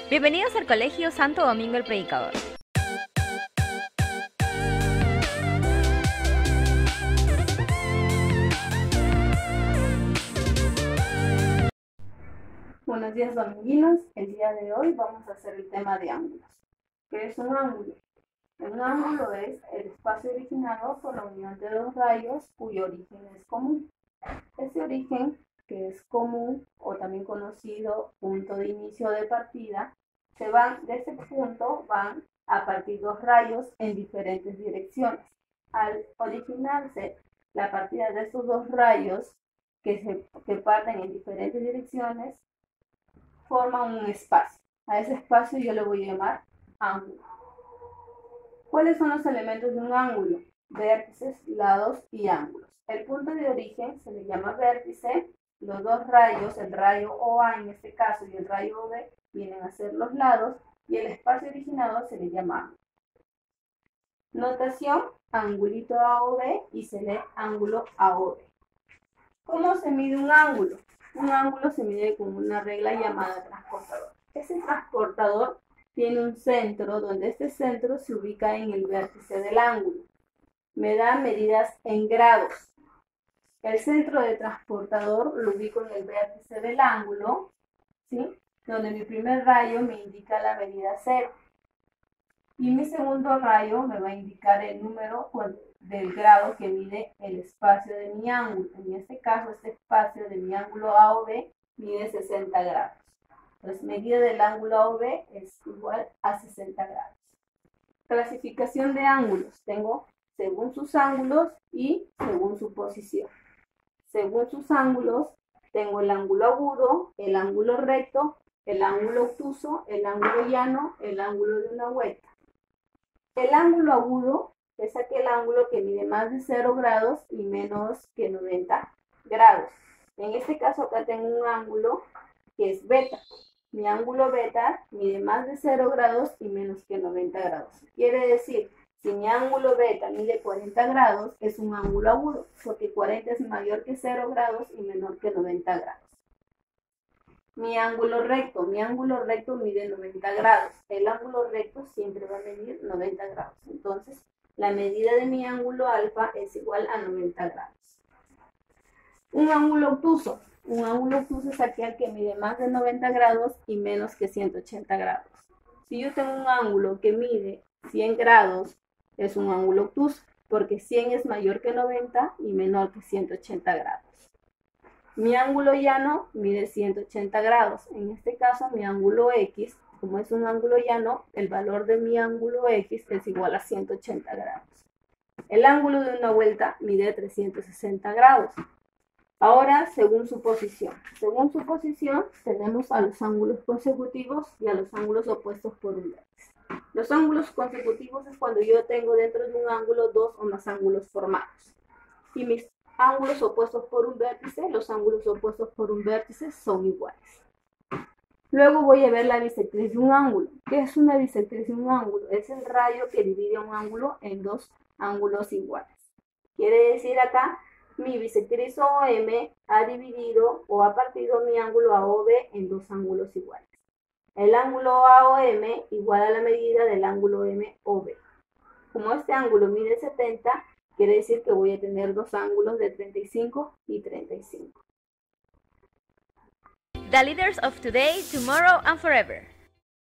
Bienvenidos al Colegio Santo Domingo el Predicador. Buenos días, dominguinos. El día de hoy vamos a hacer el tema de ángulos. ¿Qué es un ángulo? Un ángulo es el espacio originado por la unión de dos rayos cuyo origen es común. Este origen, que es común o también conocido punto de inicio de partida, de este punto van a partir dos rayos en diferentes direcciones. Al originarse la partida de estos dos rayos que parten en diferentes direcciones, forman un espacio. A ese espacio yo le voy a llamar ángulo. ¿Cuáles son los elementos de un ángulo? Vértices, lados y ángulos. El punto de origen se le llama vértice. Los dos rayos, el rayo OA en este caso y el rayo OB, vienen a ser los lados, y el espacio originado se le llama ángulo. Notación: angulito AOB y se lee ángulo AOB. ¿Cómo se mide un ángulo? Un ángulo se mide con una regla llamada transportador. Ese transportador tiene un centro, donde este centro se ubica en el vértice del ángulo. Me da medidas en grados. El centro de transportador lo ubico en el vértice del ángulo, ¿sí?, donde mi primer rayo me indica la medida 0. Y mi segundo rayo me va a indicar el número del grado que mide el espacio de mi ángulo. En este caso, este espacio de mi ángulo AOB mide 60 grados. Entonces, medida del ángulo AOB es igual a 60 grados. Clasificación de ángulos. Tengo según sus ángulos y según su posición. Según sus ángulos, tengo el ángulo agudo, el ángulo recto, el ángulo obtuso, el ángulo llano, el ángulo de una vuelta. El ángulo agudo es aquel ángulo que mide más de 0 grados y menos que 90 grados. En este caso acá tengo un ángulo que es beta. Mi ángulo beta mide más de 0 grados y menos que 90 grados. Quiere decir, si mi ángulo beta mide 40 grados, es un ángulo agudo, porque 40 es mayor que 0 grados y menor que 90 grados. Mi ángulo recto mide 90 grados. El ángulo recto siempre va a medir 90 grados. Entonces, la medida de mi ángulo alfa es igual a 90 grados. Un ángulo obtuso. Un ángulo obtuso es aquel que mide más de 90 grados y menos que 180 grados. Si yo tengo un ángulo que mide 100 grados, es un ángulo obtuso, porque 100 es mayor que 90 y menor que 180 grados. Mi ángulo llano mide 180 grados. En este caso, mi ángulo X, como es un ángulo llano, el valor de mi ángulo X es igual a 180 grados. El ángulo de una vuelta mide 360 grados. Ahora, según su posición. Según su posición, tenemos a los ángulos consecutivos y a los ángulos opuestos por un vértice. Los ángulos consecutivos es cuando yo tengo dentro de un ángulo dos o más ángulos formados. Y mis ángulos opuestos por un vértice, los ángulos opuestos por un vértice son iguales. Luego voy a ver la bisectriz de un ángulo. ¿Qué es una bisectriz de un ángulo? Es el rayo que divide un ángulo en dos ángulos iguales. Quiere decir acá, mi bisectriz OM ha dividido o ha partido mi ángulo AOB en dos ángulos iguales. El ángulo AOM igual a la medida del ángulo MOB. Como este ángulo mide 70, quiere decir que voy a tener dos ángulos de 35 y 35. The leaders of today, tomorrow, and forever.